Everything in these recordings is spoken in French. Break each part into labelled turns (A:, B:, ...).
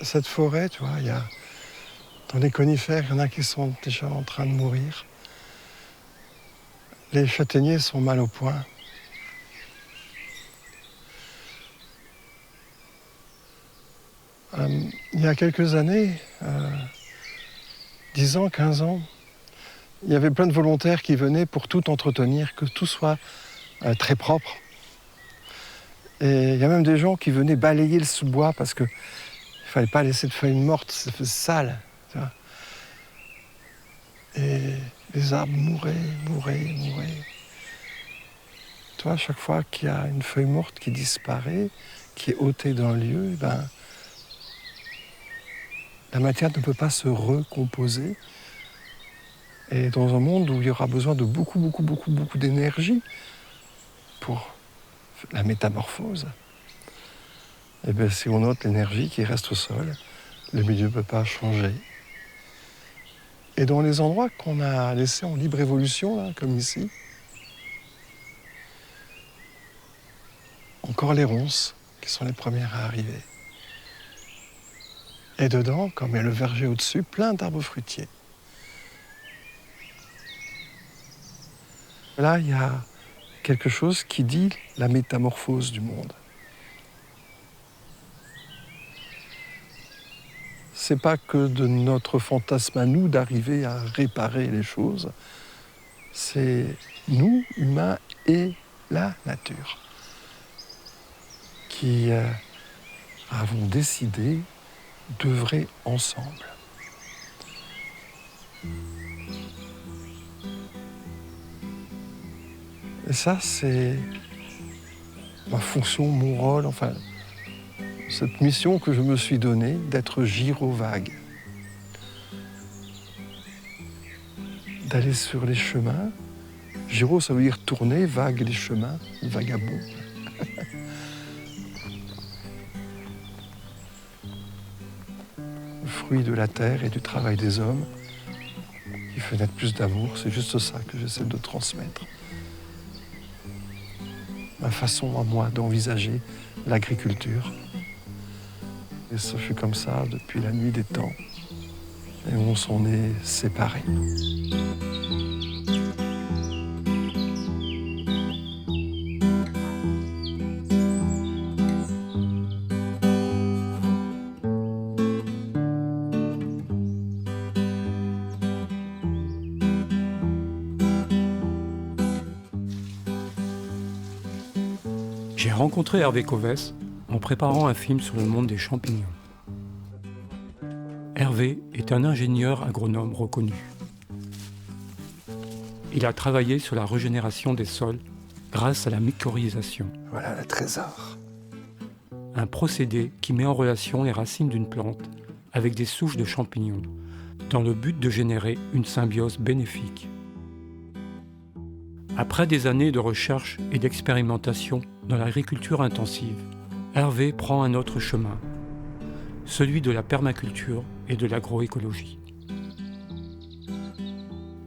A: Cette forêt, tu vois, dans les conifères, il y en a qui sont déjà en train de mourir. Les châtaigniers sont mal au point. Il y a quelques années, 10 ans, 15 ans, il y avait plein de volontaires qui venaient pour tout entretenir, que tout soit très propre. Et il y a même des gens qui venaient balayer le sous-bois parce qu'il ne fallait pas laisser de feuilles mortes, ça fait sale. Tu vois. Et les arbres mouraient. Tu vois, à chaque fois qu'il y a une feuille morte qui disparaît, qui est ôtée d'un lieu, la matière ne peut pas se recomposer. Et dans un monde où il y aura besoin de beaucoup d'énergie pour la métamorphose, et bien si on ôte l'énergie qui reste au sol, le milieu ne peut pas changer. Et dans les endroits qu'on a laissés en libre évolution, là, comme ici, encore les ronces qui sont les premières à arriver. Et dedans, comme il y a le verger au-dessus, plein d'arbres fruitiers. Là, il y a quelque chose qui dit la métamorphose du monde. C'est pas que de notre fantasme à nous d'arriver à réparer les choses, c'est nous, humains, et la nature, qui avons décidé d'œuvrer ensemble. Et ça, c'est ma fonction, mon rôle, enfin, cette mission que je me suis donnée d'être gyrovague. D'aller sur les chemins. Gyro, ça veut dire tourner, vague les chemins, vagabond. Le fruit de la terre et du travail des hommes qui fait naître plus d'amour, c'est juste ça que j'essaie de transmettre. Ma façon à moi d'envisager l'agriculture. Et ça fut comme ça depuis la nuit des temps. Et on s'en est séparés.
B: J'ai rencontré Hervé Covès en préparant un film sur le monde des champignons. Hervé est un ingénieur agronome reconnu. Il a travaillé sur la régénération des sols grâce à la mycorhization.
A: Voilà le trésor.
B: Un procédé qui met en relation les racines d'une plante avec des souches de champignons dans le but de générer une symbiose bénéfique. Après des années de recherche et d'expérimentation dans l'agriculture intensive, Hervé prend un autre chemin, celui de la permaculture et de l'agroécologie.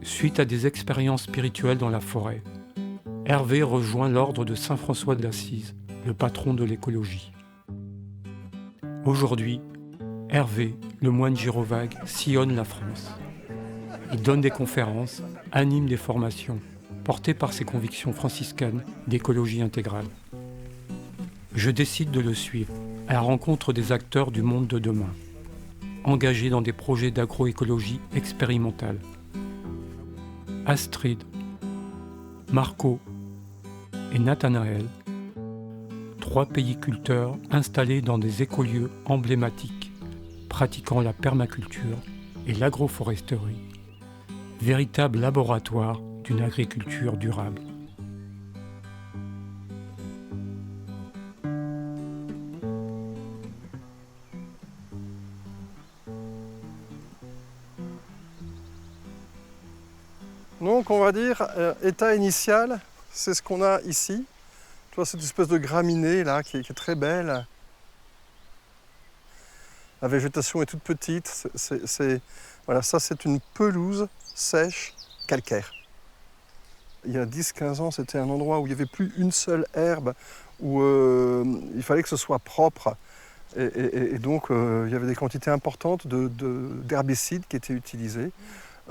B: Suite à des expériences spirituelles dans la forêt, Hervé rejoint l'ordre de Saint François d'Assise, le patron de l'écologie. Aujourd'hui, Hervé, le moine gyrovague, sillonne la France. Il donne des conférences, anime des formations, porté par ses convictions franciscaines d'écologie intégrale. Je décide de le suivre à la rencontre des acteurs du monde de demain, engagés dans des projets d'agroécologie expérimentale. Astrid, Marco et Nathanaël, 3 pays-culteurs installés dans des écolieux emblématiques, pratiquant la permaculture et l'agroforesterie, véritable laboratoire d'une agriculture durable.
A: Donc on va dire, état initial, c'est ce qu'on a ici. Tu vois cette espèce de graminée là qui est très belle. La végétation est toute petite. Voilà, ça c'est une pelouse sèche calcaire. Il y a 10-15 ans, c'était un endroit où il n'y avait plus une seule herbe, où il fallait que ce soit propre. Et donc, il y avait des quantités importantes d'herbicides qui étaient utilisés.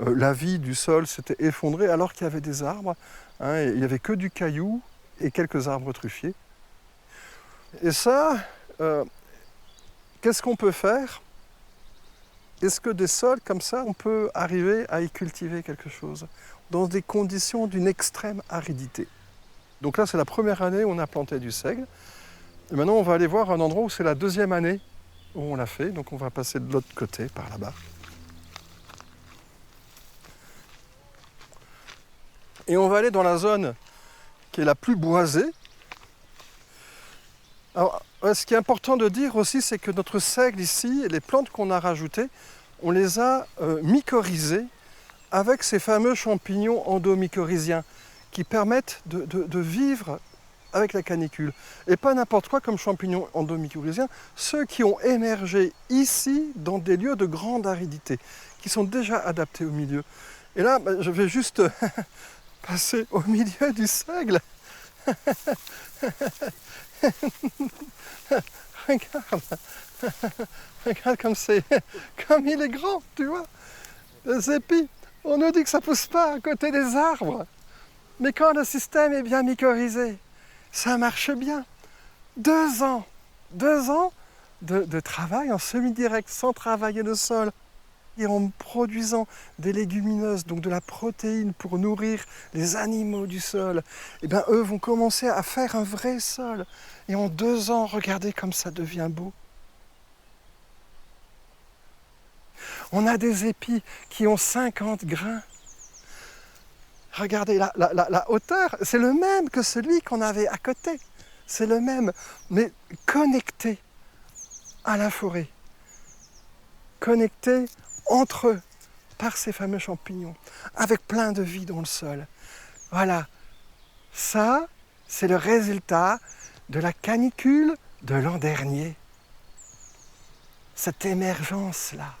A: La vie du sol s'était effondrée alors qu'il y avait des arbres. Hein, il n'y avait que du caillou et quelques arbres truffiers. Et ça, qu'est-ce qu'on peut faire? Est-ce que des sols comme ça, on peut arriver à y cultiver quelque chose dans des conditions d'une extrême aridité? Donc là, c'est la première année où on a planté du seigle. Et maintenant, on va aller voir un endroit où c'est la deuxième année où on l'a fait. Donc on va passer de l'autre côté, par là-bas. Et on va aller dans la zone qui est la plus boisée. Alors, ce qui est important de dire aussi, c'est que notre seigle ici, et les plantes qu'on a rajoutées, on les a mycorhizées avec ces fameux champignons endomycorhiziens qui permettent de vivre avec la canicule. Et pas n'importe quoi comme champignons endomycorhiziens, ceux qui ont émergé ici dans des lieux de grande aridité, qui sont déjà adaptés au milieu. Et là, je vais juste passer au milieu du seigle. Regarde, regarde comme il est grand, tu vois. Les épis, on nous dit que ça ne pousse pas à côté des arbres. Mais quand le système est bien mycorhizé, ça marche bien. 2 ans, 2 ans de travail en semi-direct, sans travailler le sol, et en produisant des légumineuses, donc de la protéine pour nourrir les animaux du sol, et bien eux vont commencer à faire un vrai sol. Et en 2 ans, regardez comme ça devient beau. On a des épis qui ont 50 grains. Regardez, la hauteur, c'est le même que celui qu'on avait à côté. C'est le même, mais connecté à la forêt. Connecté entre eux par ces fameux champignons, avec plein de vie dans le sol. Voilà, ça, c'est le résultat de la canicule de l'an dernier. Cette émergence-là.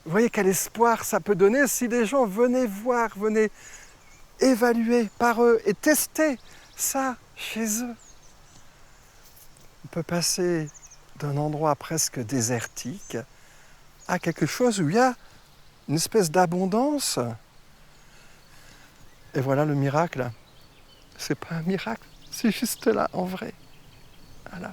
A: Vous voyez quel espoir ça peut donner si les gens venaient voir, venaient évaluer par eux et tester ça chez eux. On peut passer d'un endroit presque désertique à quelque chose où il y a une espèce d'abondance. Et voilà le miracle. C'est pas un miracle, c'est juste là, en vrai. Voilà.